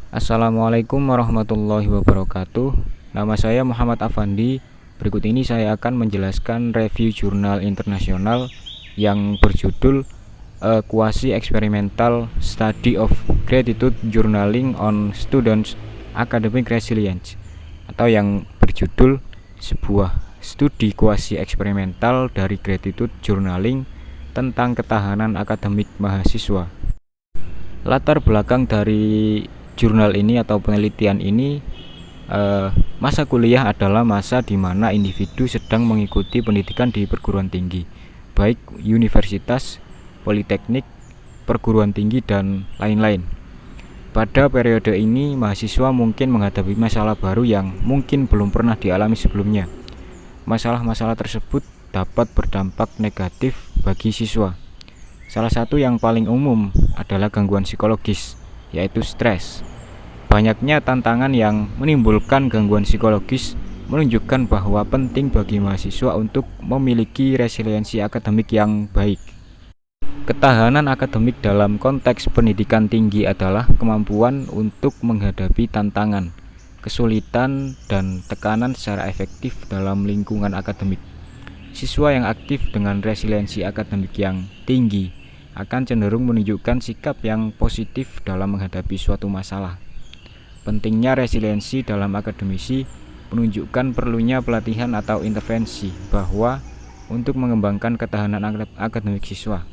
Assalamualaikum warahmatullahi wabarakatuh. Nama saya Muhammad Afandi. Berikut ini saya akan menjelaskan review jurnal internasional yang berjudul Quasi Experimental Study of Gratitude Journaling on Students Academic Resilience, atau yang berjudul sebuah studi kuasi eksperimental dari gratitude journaling tentang ketahanan akademik mahasiswa. Latar belakang dari jurnal ini atau penelitian ini, masa kuliah adalah masa di mana individu sedang mengikuti pendidikan di perguruan tinggi, baik universitas, politeknik, perguruan tinggi, dan lain-lain. Pada periode ini, mahasiswa mungkin menghadapi masalah baru yang mungkin belum pernah dialami sebelumnya. Masalah-masalah tersebut dapat berdampak negatif bagi siswa. Salah satu yang paling umum adalah gangguan psikologis, yaitu stres. Banyaknya tantangan yang menimbulkan gangguan psikologis menunjukkan bahwa penting bagi mahasiswa untuk memiliki resiliensi akademik yang baik. Ketahanan akademik dalam konteks pendidikan tinggi adalah kemampuan untuk menghadapi tantangan, kesulitan, dan tekanan secara efektif dalam lingkungan akademik. Siswa yang aktif dengan resiliensi akademik yang tinggi akan cenderung menunjukkan sikap yang positif dalam menghadapi suatu masalah. Pentingnya resiliensi dalam akademisi menunjukkan perlunya pelatihan atau intervensi bahwa untuk mengembangkan ketahanan akademik siswa.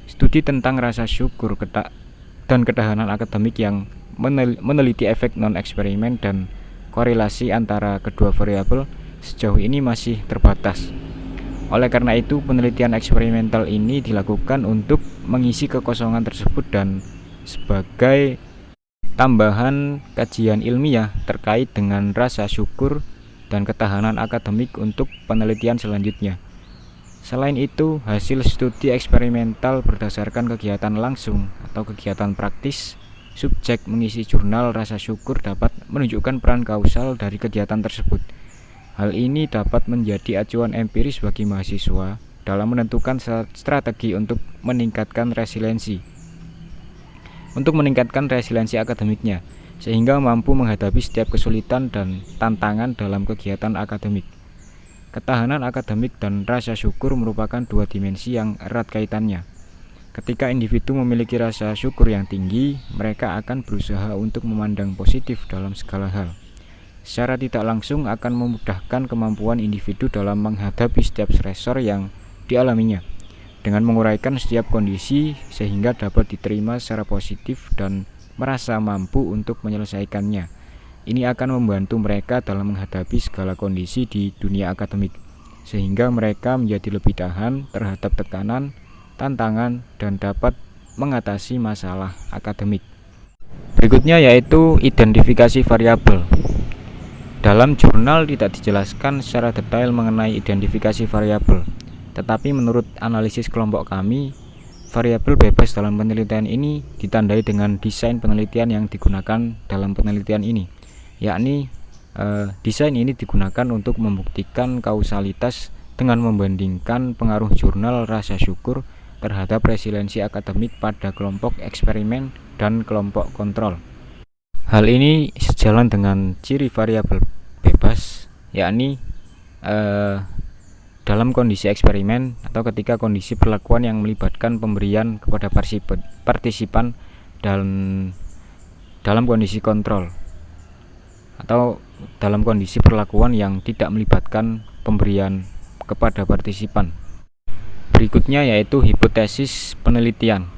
Studi tentang rasa syukur dan ketahanan akademik yang meneliti efek non-eksperimen dan korelasi antara kedua variabel sejauh ini masih terbatas. Oleh karena itu, penelitian eksperimental ini dilakukan untuk mengisi kekosongan tersebut dan sebagai tambahan kajian ilmiah terkait dengan rasa syukur dan ketahanan akademik untuk penelitian selanjutnya. Selain itu, hasil studi eksperimental berdasarkan kegiatan langsung atau kegiatan praktis subjek mengisi jurnal rasa syukur dapat menunjukkan peran kausal dari kegiatan tersebut. Hal ini dapat menjadi acuan empiris bagi mahasiswa dalam menentukan strategi untuk meningkatkan resiliensi akademiknya, sehingga mampu menghadapi setiap kesulitan dan tantangan dalam kegiatan akademik. Ketahanan akademik dan rasa syukur merupakan dua dimensi yang erat kaitannya. Ketika individu memiliki rasa syukur yang tinggi, mereka akan berusaha untuk memandang positif dalam segala hal. Secara tidak langsung akan memudahkan kemampuan individu dalam menghadapi setiap stresor yang dialaminya, dengan menguraikan setiap kondisi sehingga dapat diterima secara positif dan merasa mampu untuk menyelesaikannya. Ini akan membantu mereka dalam menghadapi segala kondisi di dunia akademik, sehingga mereka menjadi lebih tahan terhadap tekanan, tantangan, dan dapat mengatasi masalah akademik. Berikutnya yaitu identifikasi variabel. Dalam jurnal tidak dijelaskan secara detail mengenai identifikasi variabel, tetapi menurut analisis kelompok kami, variabel bebas dalam penelitian ini ditandai dengan desain penelitian yang digunakan dalam penelitian ini, yakni desain ini digunakan untuk membuktikan kausalitas dengan membandingkan pengaruh jurnal rasa syukur terhadap resiliensi akademik pada kelompok eksperimen dan kelompok kontrol. Hal ini sejalan dengan ciri variabel bebas, yakni dalam kondisi eksperimen atau ketika kondisi perlakuan yang melibatkan pemberian kepada partisipan dan dalam kondisi kontrol, atau dalam kondisi perlakuan yang tidak melibatkan pemberian kepada partisipan. Berikutnya yaitu hipotesis penelitian.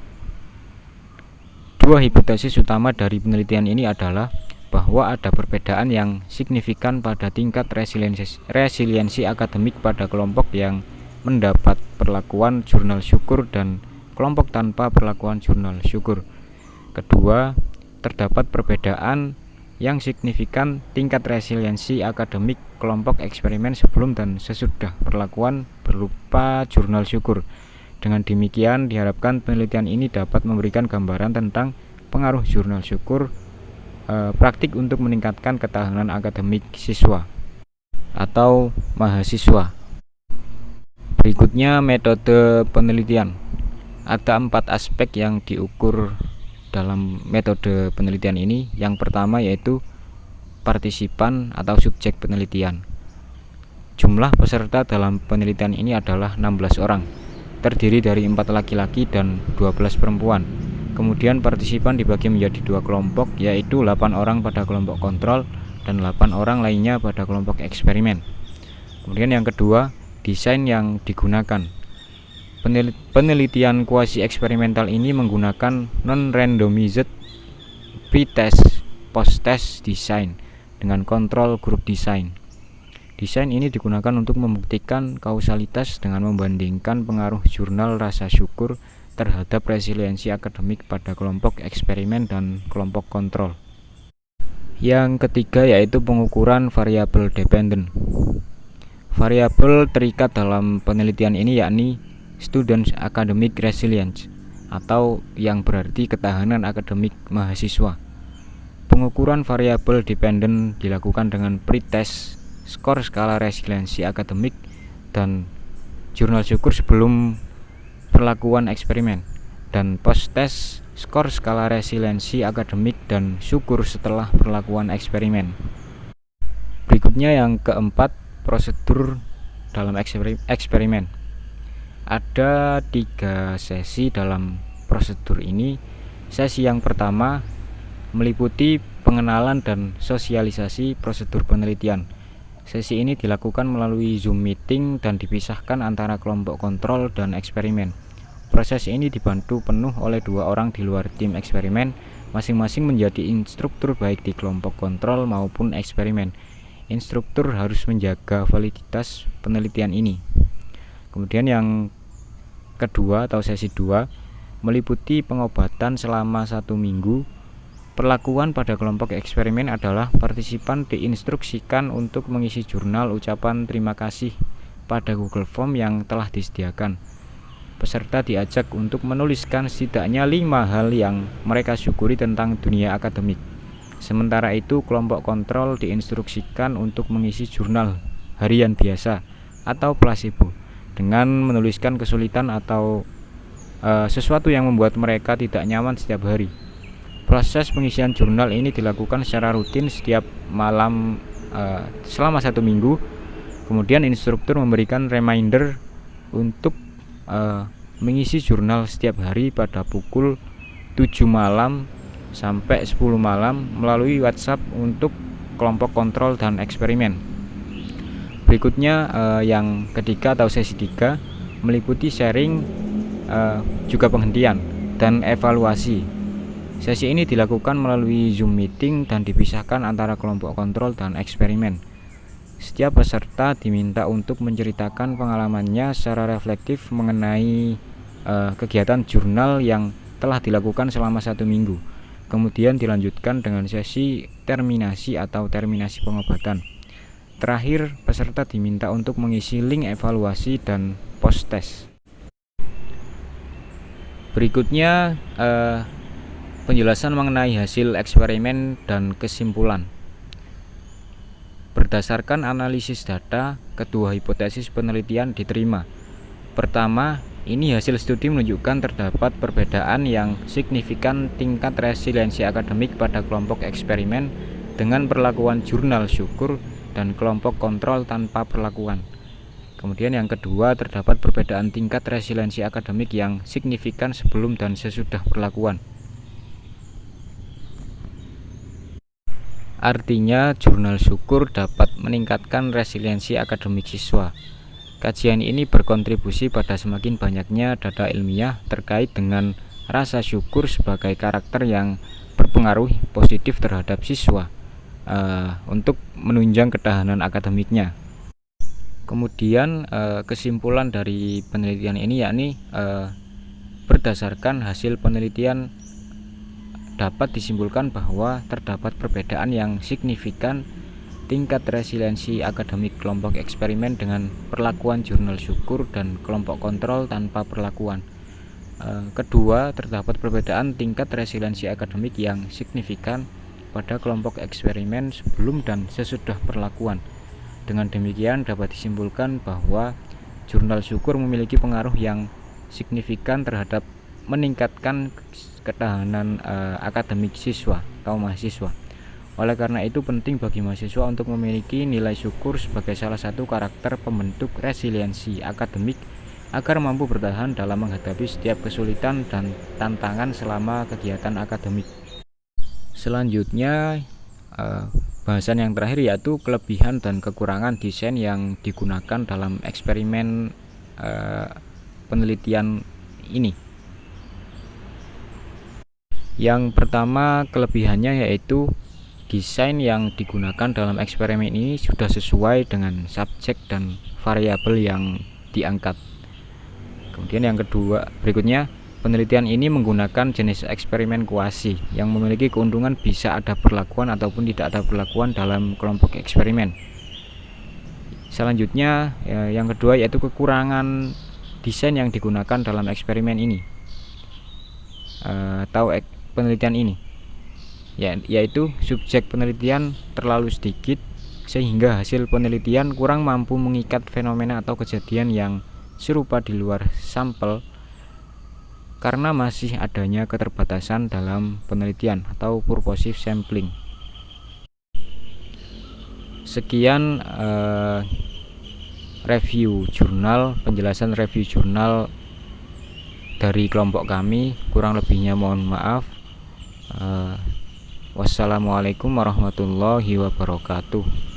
Dua hipotesis utama dari penelitian ini adalah bahwa ada perbedaan yang signifikan pada tingkat resiliensi akademik pada kelompok yang mendapat perlakuan jurnal syukur dan kelompok tanpa perlakuan jurnal syukur. Kedua, terdapat perbedaan yang signifikan tingkat resiliensi akademik kelompok eksperimen sebelum dan sesudah perlakuan berupa jurnal syukur. Dengan demikian, diharapkan penelitian ini dapat memberikan gambaran tentang pengaruh jurnal syukur praktik untuk meningkatkan ketahanan akademik siswa atau mahasiswa. Berikutnya metode penelitian. Ada 4 aspek yang diukur dalam metode penelitian ini. Yang pertama yaitu partisipan atau subjek penelitian. Jumlah peserta dalam penelitian ini adalah 16 orang, terdiri dari 4 laki-laki dan 12 perempuan. Kemudian partisipan dibagi menjadi 2 kelompok, yaitu 8 orang pada kelompok kontrol dan 8 orang lainnya pada kelompok eksperimen. Kemudian yang kedua, desain yang digunakan. Penelitian kuasi eksperimental ini menggunakan non-randomized pre-test post-test design dengan kontrol grup desain. Desain ini digunakan untuk membuktikan kausalitas dengan membandingkan pengaruh jurnal rasa syukur terhadap resiliensi akademik pada kelompok eksperimen dan kelompok kontrol. Yang ketiga yaitu pengukuran variabel dependent. Variabel terikat dalam penelitian ini yakni student academic resilience atau yang berarti ketahanan akademik mahasiswa. Pengukuran variabel dependent dilakukan dengan pretest skor skala resiliensi akademik dan jurnal syukur sebelum perlakuan eksperimen, dan post-test skor skala resiliensi akademik dan syukur setelah perlakuan eksperimen. Berikutnya yang keempat, prosedur dalam eksperimen. Ada 3 sesi dalam prosedur ini. Sesi yang pertama meliputi pengenalan dan sosialisasi prosedur penelitian. Sesi ini dilakukan melalui Zoom meeting dan dipisahkan antara kelompok kontrol dan eksperimen. Proses ini dibantu penuh oleh 2 orang di luar tim eksperimen, masing-masing menjadi instruktur baik di kelompok kontrol maupun eksperimen. Instruktur harus menjaga validitas penelitian ini. Kemudian yang kedua atau sesi 2 meliputi pengobatan selama 1 minggu. Perlakuan pada kelompok eksperimen adalah partisipan diinstruksikan untuk mengisi jurnal ucapan terima kasih pada Google Form yang telah disediakan. Peserta diajak untuk menuliskan setidaknya 5 hal yang mereka syukuri tentang dunia akademik. Sementara itu, kelompok kontrol diinstruksikan untuk mengisi jurnal harian biasa atau placebo dengan menuliskan kesulitan atau sesuatu yang membuat mereka tidak nyaman setiap hari. Proses pengisian jurnal ini dilakukan secara rutin setiap malam selama 1 minggu. Kemudian instruktur memberikan reminder untuk mengisi jurnal setiap hari pada pukul 7 malam sampai 10 malam melalui WhatsApp untuk kelompok kontrol dan eksperimen. Berikutnya yang ketiga atau sesi 3 meliputi sharing, juga penghentian dan evaluasi. Sesi ini dilakukan melalui Zoom meeting dan dipisahkan antara kelompok kontrol dan eksperimen. Setiap peserta diminta untuk menceritakan pengalamannya secara reflektif mengenai kegiatan jurnal yang telah dilakukan selama 1 minggu. Kemudian dilanjutkan dengan sesi terminasi atau terminasi pengobatan. Terakhir, peserta diminta untuk mengisi link evaluasi dan post-test. Berikutnya penjelasan mengenai hasil eksperimen dan kesimpulan. Berdasarkan analisis data, kedua hipotesis penelitian diterima. Pertama, ini hasil studi menunjukkan terdapat perbedaan yang signifikan tingkat resiliensi akademik pada kelompok eksperimen dengan perlakuan jurnal syukur dan kelompok kontrol tanpa perlakuan. Kemudian yang kedua, terdapat perbedaan tingkat resiliensi akademik yang signifikan sebelum dan sesudah perlakuan. Artinya, jurnal syukur dapat meningkatkan resiliensi akademik siswa. Kajian ini berkontribusi pada semakin banyaknya data ilmiah terkait dengan rasa syukur sebagai karakter yang berpengaruh positif terhadap siswa untuk menunjang ketahanan akademiknya. Kemudian kesimpulan dari penelitian ini yakni berdasarkan hasil penelitian dapat disimpulkan bahwa terdapat perbedaan yang signifikan tingkat resiliensi akademik kelompok eksperimen dengan perlakuan jurnal syukur dan kelompok kontrol tanpa perlakuan. Kedua, terdapat perbedaan tingkat resiliensi akademik yang signifikan pada kelompok eksperimen sebelum dan sesudah perlakuan. Dengan demikian dapat disimpulkan bahwa jurnal syukur memiliki pengaruh yang signifikan terhadap meningkatkan ketahanan akademik siswa atau mahasiswa. Oleh karena itu penting bagi mahasiswa untuk memiliki nilai syukur sebagai salah satu karakter pembentuk resiliensi akademik agar mampu bertahan dalam menghadapi setiap kesulitan dan tantangan selama kegiatan akademik. Selanjutnya bahasan yang terakhir yaitu kelebihan dan kekurangan desain yang digunakan dalam eksperimen penelitian ini. Yang pertama, kelebihannya yaitu desain yang digunakan dalam eksperimen ini sudah sesuai dengan subjek dan variabel yang diangkat. Kemudian yang kedua, berikutnya, penelitian ini menggunakan jenis eksperimen kuasi yang memiliki keuntungan bisa ada perlakuan ataupun tidak ada perlakuan dalam kelompok eksperimen. Selanjutnya, yang kedua yaitu kekurangan desain yang digunakan dalam eksperimen ini atau penelitian ini, yaitu subjek penelitian terlalu sedikit sehingga hasil penelitian kurang mampu mengikat fenomena atau kejadian yang serupa di luar sampel karena masih adanya keterbatasan dalam penelitian atau purposive sampling. Sekian penjelasan review jurnal dari kelompok kami, kurang lebihnya mohon maaf. Wassalamualaikum warahmatullahi wabarakatuh.